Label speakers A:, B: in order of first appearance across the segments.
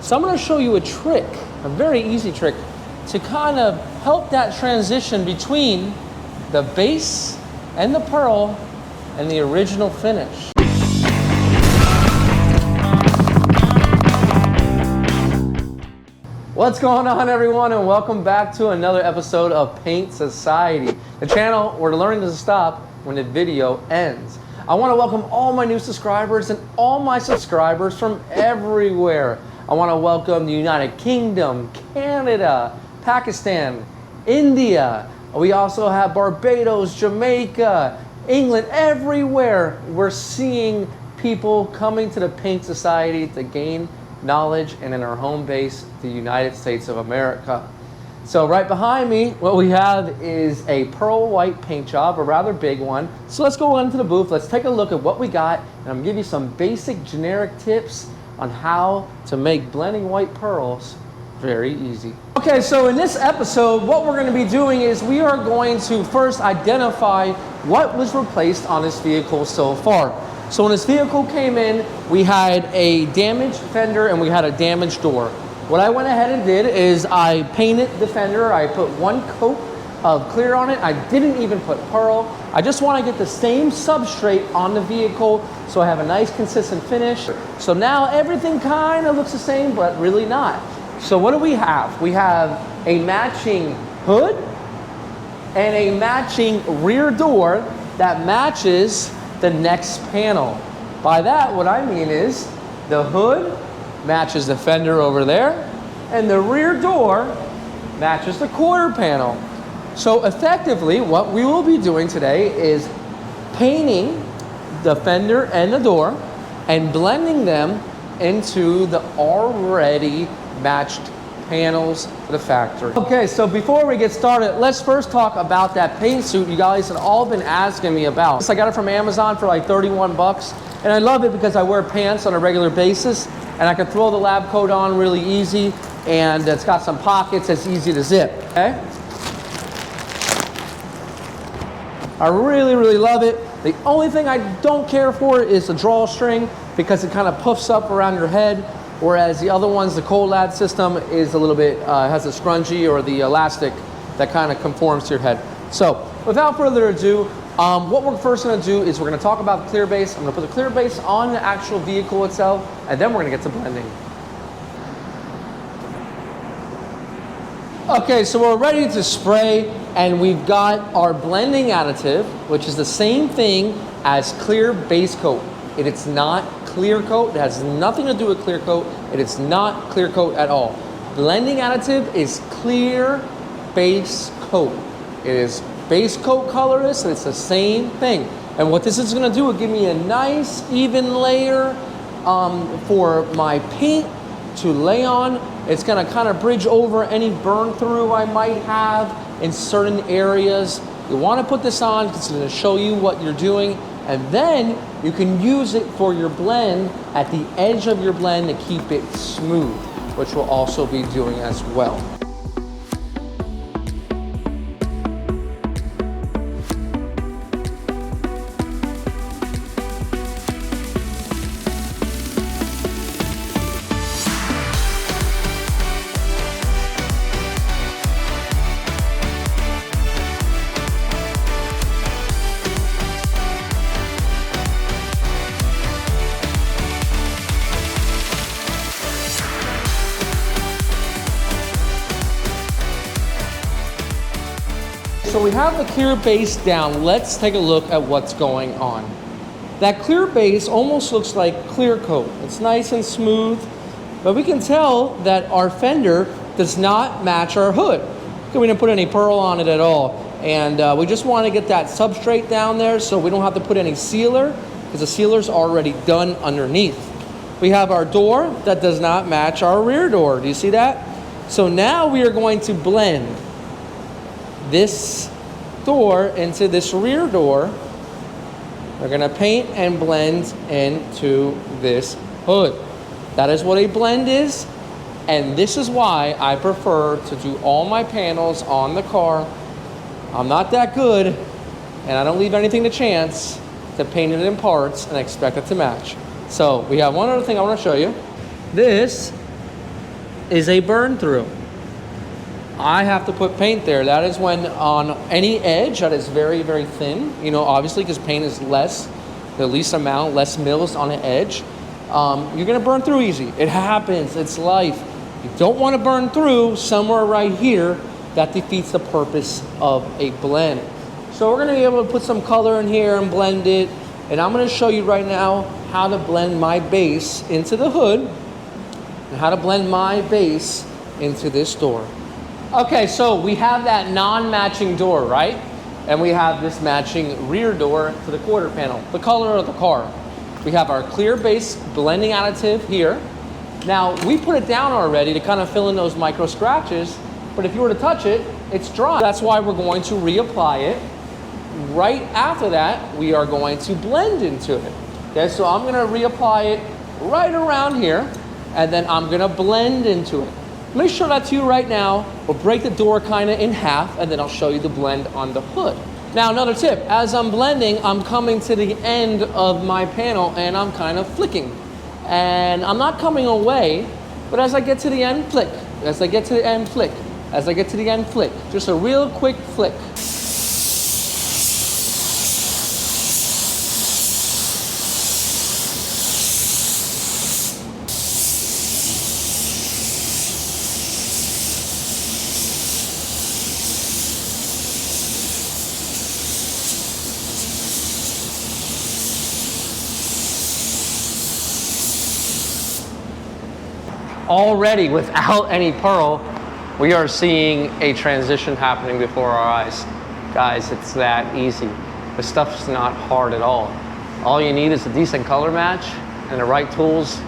A: So I'm going to show you a trick, a very easy trick, to kind of help that transition between the base and the pearl and the original finish. What's going on, everyone, and welcome back to another episode of Paint Society, the channel where learning doesn't stop when the video ends. I want to welcome all my new subscribers and all my subscribers from everywhere. I want to welcome the United Kingdom, Canada, Pakistan, India. We also have Barbados, Jamaica, England, everywhere. We're seeing people coming to the Paint Society to gain knowledge, and in our home base, the United States of America. So right behind me, what we have is a pearl white paint job, a rather big one. So let's go into the booth, let's take a look at what we got, and I'm gonna give you some basic generic tips on how to make blending white pearls very easy. Okay, so in this episode, what we're gonna be doing is we are going to first identify what was replaced on this vehicle so far. So when this vehicle came in, we had a damaged fender and we had a damaged door. What I went ahead and did is I painted the fender. I put one coat of clear on it. I didn't even put pearl. I just want to get the same substrate on the vehicle so I have a nice consistent finish. So now everything kind of looks the same, but really not. So what do we have? We have a matching hood and a matching rear door that matches the next panel. By that, what I mean is the hood matches the fender over there, and the rear door matches the quarter panel. So effectively, what we will be doing today is painting the fender and the door and blending them into the already matched panels for the factory. Okay, so before we get started, let's first talk about that paint suit you guys have all been asking me about. So I got it from Amazon for like 31 bucks, and I love it because I wear pants on a regular basis, and I can throw the lab coat on really easy, and it's got some pockets, it's easy to zip, okay? I really love it. The only thing I don't care for is the drawstring because it kind of puffs up around your head, whereas the other ones, the Colab system, is a little bit, has a scrunchie or the elastic that kind of conforms to your head. So without further ado, what we're first going to do is we're going to talk about the clear base. I'm going to put the clear base on the actual vehicle itself, and then we're going to get to blending. Okay, so we're ready to spray, and we've got our blending additive, which is the same thing as clear base coat. It's not clear coat. It has nothing to do with clear coat. It is not clear coat at all. Blending additive is clear base coat. It is base coat colorless, and it's the same thing. And what this is going to do is give me a nice even layer for my paint to lay on. It's going to kind of bridge over any burn through I might have in certain areas. You want to put this on because it's going to show you what you're doing, and then you can use it for your blend at the edge of your blend to keep it smooth, which we'll also be doing as well. So we have the clear base down. Let's take a look at what's going on. That clear base almost looks like clear coat. It's nice and smooth, but we can tell that our fender does not match our hood. We didn't put any pearl on it at all. And we just want to get that substrate down there so we don't have to put any sealer because the sealer's already done underneath. We have our door that does not match our rear door. Do you see that? So now we are going to blend this door into this rear door. We're going to paint and blend into this hood. That is what a blend is, and this is why I prefer to do all my panels on the car. I'm not that good, and I don't leave anything to chance to paint it in parts and expect it to match. So we have one other thing I want to show you. This is a burn through. I have to put paint there. That is when on any edge that is very, very thin, you know, obviously because paint is less, the least amount, less mils on an edge, you're gonna burn through easy. It happens, it's life. You don't wanna burn through somewhere right here. That defeats the purpose of a blend. So we're gonna be able to put some color in here and blend it. And I'm gonna show you right now how to blend my base into the hood and how to blend my base into this door. Okay, so we have that non-matching door, right? And we have this matching rear door to the quarter panel, the color of the car. We have our clear base blending additive here. Now, we put it down already to kind of fill in those micro scratches, but if you were to touch it, it's dry. That's why we're going to reapply it. Right after that, we are going to blend into it. Okay, so I'm gonna reapply it right around here, and then I'm gonna blend into it. Let me show that to you right now. We'll break the door kind of in half, and then I'll show you the blend on the hood. Now, another tip, as I'm blending, I'm coming to the end of my panel, and I'm kind of flicking. And I'm not coming away, but as I get to the end, flick. As I get to the end, flick. As I get to the end, flick. Just a real quick flick. Already, without any pearl, we are seeing a transition happening before our eyes. Guys, it's that easy. This stuff's not hard at all. All you need is a decent color match and the right tools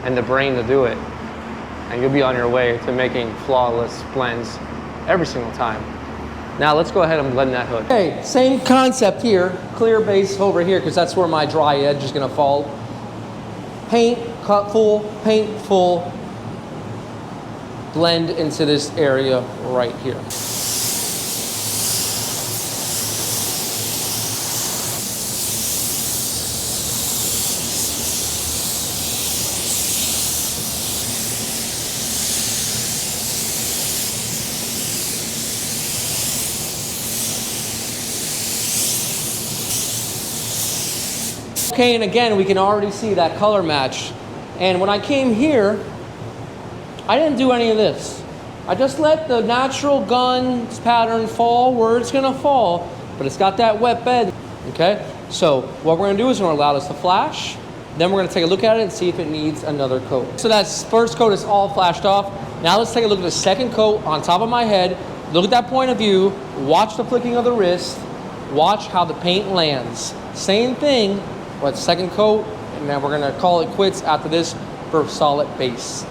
A: and the brain to do it. And you'll be on your way to making flawless blends every single time. Now let's go ahead and blend that hood. Okay, same concept here. Clear base over here because that's where my dry edge is gonna fall. Paint, cut full, paint full. Blend into this area right here. Okay, and again, we can already see that color match. And when I came here, I didn't do any of this. I just let the natural gun pattern fall where it's gonna fall, but it's got that wet bed, okay? So what we're gonna do is we're gonna allow this to flash, then we're gonna take a look at it and see if it needs another coat. So that first coat is all flashed off. Now let's take a look at the second coat on top of my head. Look at that point of view, watch the flicking of the wrist, watch how the paint lands. Same thing, but second coat, and then we're gonna call it quits after this for solid base.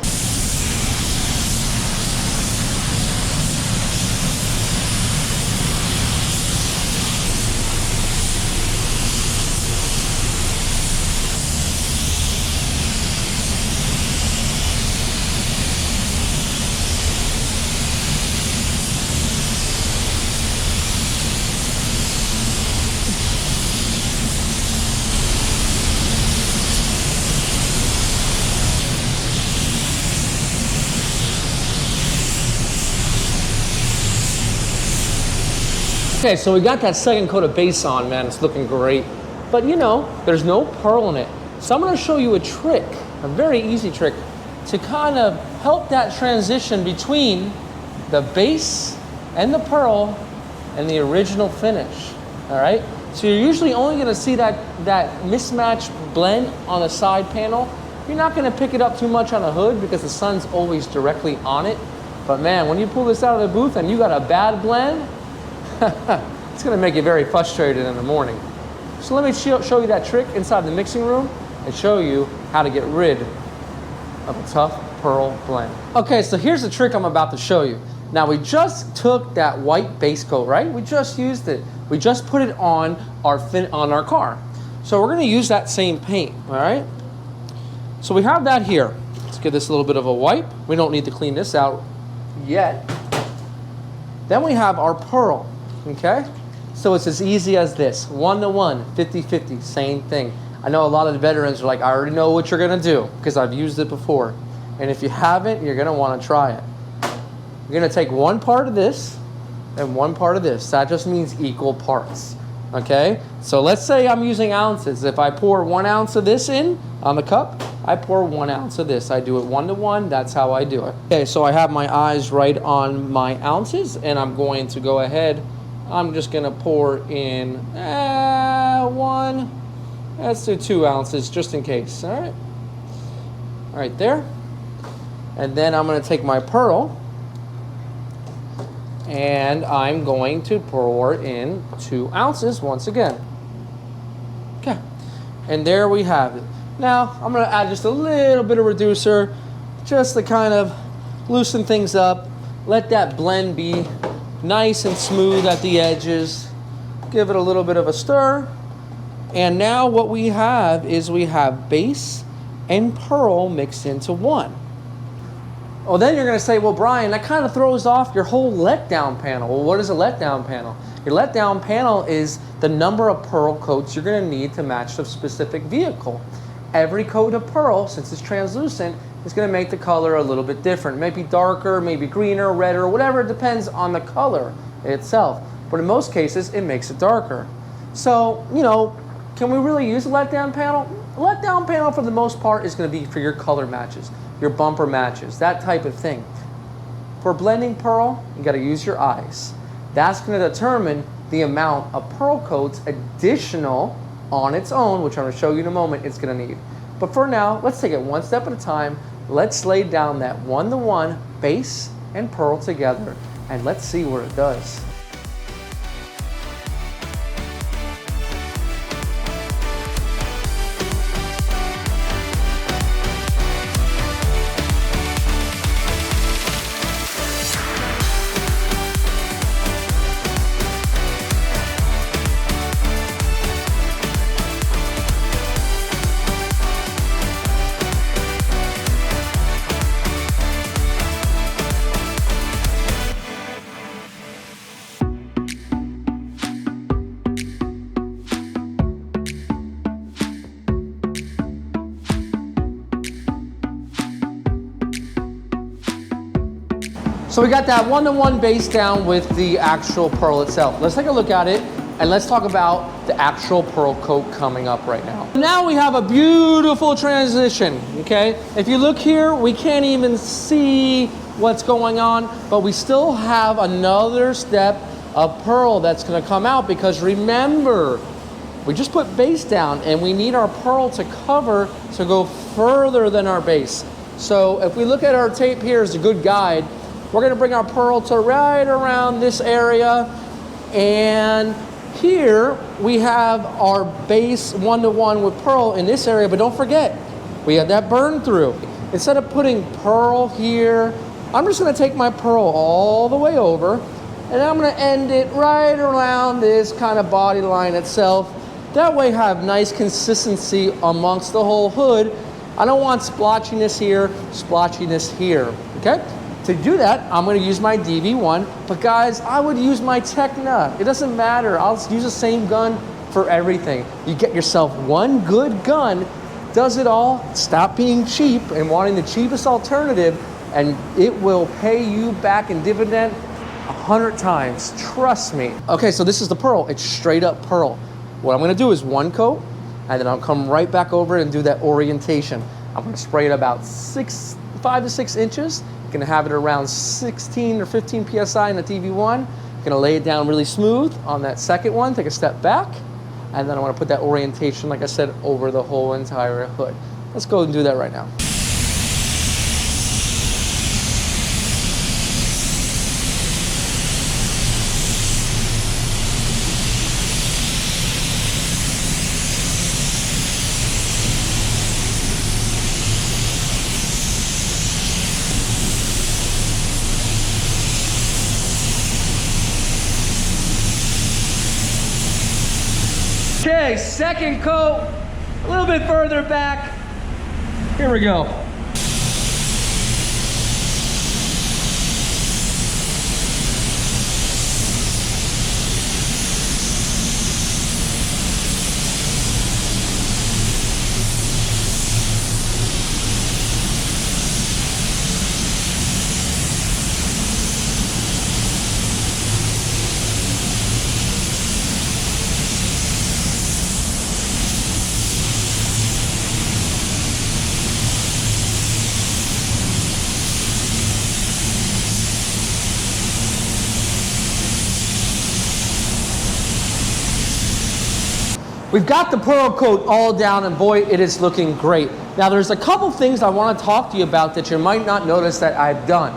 A: Okay, so we got that second coat of base on, man. It's looking great. But you know, there's no pearl in it. So I'm gonna show you a trick, a very easy trick, to kind of help that transition between the base and the pearl and the original finish, all right? So you're usually only gonna see that mismatched blend on the side panel. You're not gonna pick it up too much on the hood because the sun's always directly on it. But man, when you pull this out of the booth and you got a bad blend, it's gonna make you very frustrated in the morning. So let me show you that trick inside the mixing room and show you how to get rid of a tough pearl blend. Okay, so here's the trick I'm about to show you. Now we just took that white base coat, right? We just used it. We just put it on our car. So we're gonna use that same paint, all right? So we have that here. Let's give this a little bit of a wipe. We don't need to clean this out yet. Then we have our pearl. Okay, so it's as easy as this, 1-to-1, 50-50, same thing. I know a lot of the veterans are like, I already know what you're gonna do because I've used it before. And if you haven't, you're gonna wanna try it. You're gonna take one part of this and one part of this. That just means equal parts, okay? So let's say I'm using ounces. If I pour 1 ounce of this in on the cup, I pour 1 ounce of this. I do it 1 to 1, that's how I do it. Okay, so I have my eyes right on my ounces, and I'm going to go ahead. I'm just gonna pour in 1, let's do 2 ounces just in case, all right? All right, there. And then I'm gonna take my pearl, and I'm going to pour in 2 ounces once again. Okay, and there we have it. Now, I'm gonna add just a little bit of reducer, just to kind of loosen things up, let that blend be nice and smooth at the edges. Give it a little bit of a stir. And now what we have is we have base and pearl mixed into one. Oh, then you're gonna say, well, Brian, that kind of throws off your whole letdown panel. Well, what is a letdown panel? Your letdown panel is the number of pearl coats you're gonna need to match the specific vehicle. Every coat of pearl, since it's translucent, is gonna make the color a little bit different. Maybe darker, maybe greener, redder, whatever, it depends on the color itself. But in most cases, it makes it darker. So, you know, can we really use a letdown panel? A letdown panel, for the most part, is gonna be for your color matches, your bumper matches, that type of thing. For blending pearl, you gotta use your eyes. That's gonna determine the amount of pearl coats additional on its own, which I'm gonna show you in a moment, it's gonna need. But for now, let's take it one step at a time. Let's lay down that 1 to 1 base and pearl together, and let's see what it does. So we got that 1 to 1 base down with the actual pearl itself. Let's take a look at it, and let's talk about the actual pearl coat coming up right now. Now we have a beautiful transition, okay? If you look here, we can't even see what's going on, but we still have another step of pearl that's gonna come out, because remember, we just put base down and we need our pearl to cover to go further than our base. So if we look at our tape here as a good guide, we're gonna bring our pearl to right around this area, and here we have our base 1 to 1 with pearl in this area, but don't forget, we have that burn through. Instead of putting pearl here, I'm just gonna take my pearl all the way over, and I'm gonna end it right around this kind of body line itself. That way have nice consistency amongst the whole hood. I don't want splotchiness here, splotchiness here, okay? To do that, I'm gonna use my DV1, but guys, I would use my Tekna. It doesn't matter, I'll use the same gun for everything. You get yourself one good gun, does it all, stop being cheap and wanting the cheapest alternative, and it will pay you back in dividend 100 times, trust me. Okay, so this is the pearl, it's straight up pearl. What I'm gonna do is one coat, and then I'll come right back over and do that orientation. I'm gonna spray it about 5 to 6 inches. Gonna have it around 16 or 15 PSI in the TV1. Gonna lay it down really smooth on that second one, take a step back, and then I wanna put that orientation, like I said, over the whole entire hood. Let's go and do that right now. Okay, second coat, a little bit further back. Here we go. We've got the pearl coat all down, and boy, it is looking great. Now there's a couple things I want to talk to you about that you might not notice that I've done.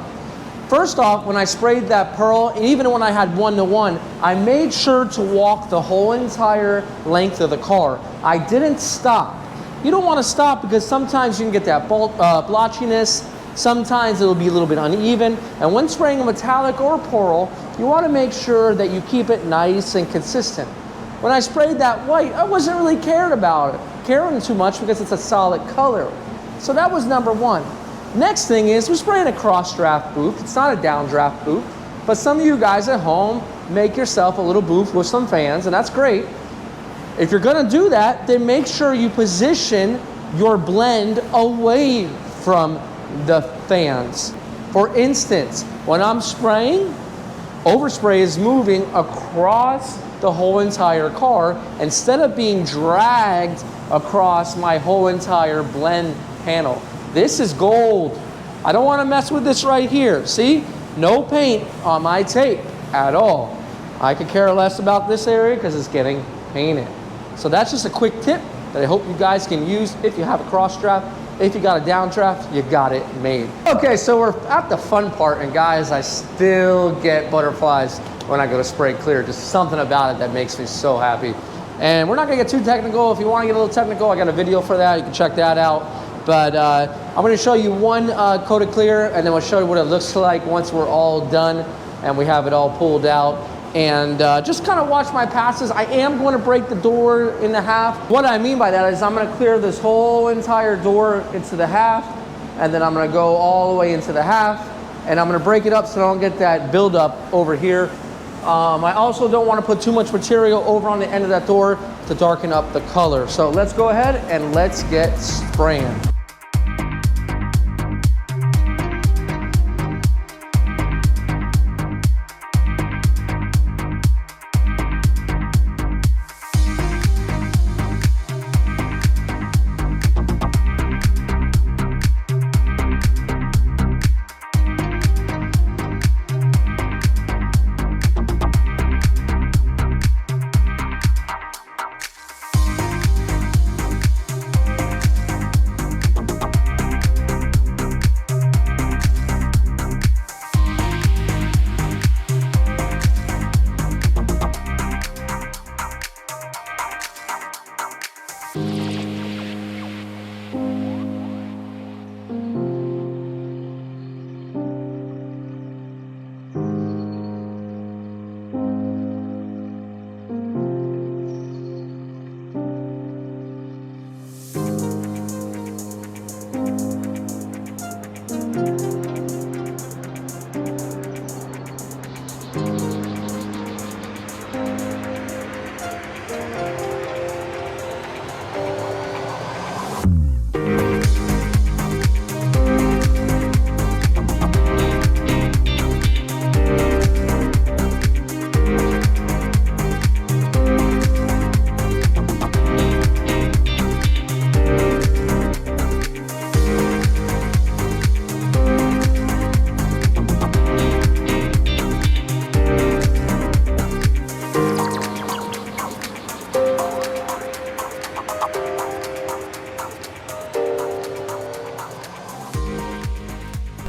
A: First off, when I sprayed that pearl, and even when I had 1-to-1, I made sure to walk the whole entire length of the car. I didn't stop. You don't want to stop because sometimes you can get that blotchiness, sometimes it'll be a little bit uneven, and when spraying a metallic or pearl, you want to make sure that you keep it nice and consistent. When I sprayed that white, I wasn't really caring too much because it's a solid color. So that was number one. Next thing is, we're spraying a cross draft booth. It's not a downdraft booth, but some of you guys at home make yourself a little booth with some fans, and that's great. If you're gonna do that, then make sure you position your blend away from the fans. For instance, when I'm spraying, overspray is moving across the whole entire car instead of being dragged across my whole entire blend panel. This is gold. I don't want to mess with this right here. See? No paint on my tape at all. I could care less about this area because it's getting painted. So that's just a quick tip that I hope you guys can use if you have a cross draft. If you got a downdraft, you got it made. Okay, so we're at the fun part, and guys, I still get butterflies when I go to spray clear. Just something about it that makes me so happy. And we're not gonna get too technical. If you wanna get a little technical, I got a video for that. You can check that out. But I'm gonna show you one coat of clear, and then we'll show you what it looks like once we're all done and we have it all pulled out. And just kind of watch my passes. I am going to break the door in half. What I mean by that is I'm going to clear this whole entire door into the half, and then I'm going to go all the way into the half, and I'm going to break it up so I don't get that buildup over here. I also don't want to put too much material over on the end of that door to darken up the color. So let's go ahead and let's get spraying.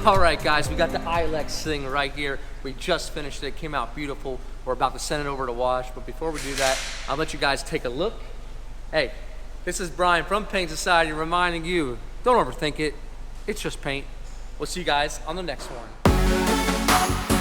A: All right, guys, we got the Ilex thing right here. We just finished it. It came out beautiful. We're about to send it over to wash, but before we do that, I'll let you guys take a look. Hey, this is Brian from Paint.society reminding you, don't overthink it. It's just paint. We'll see you guys on the next one.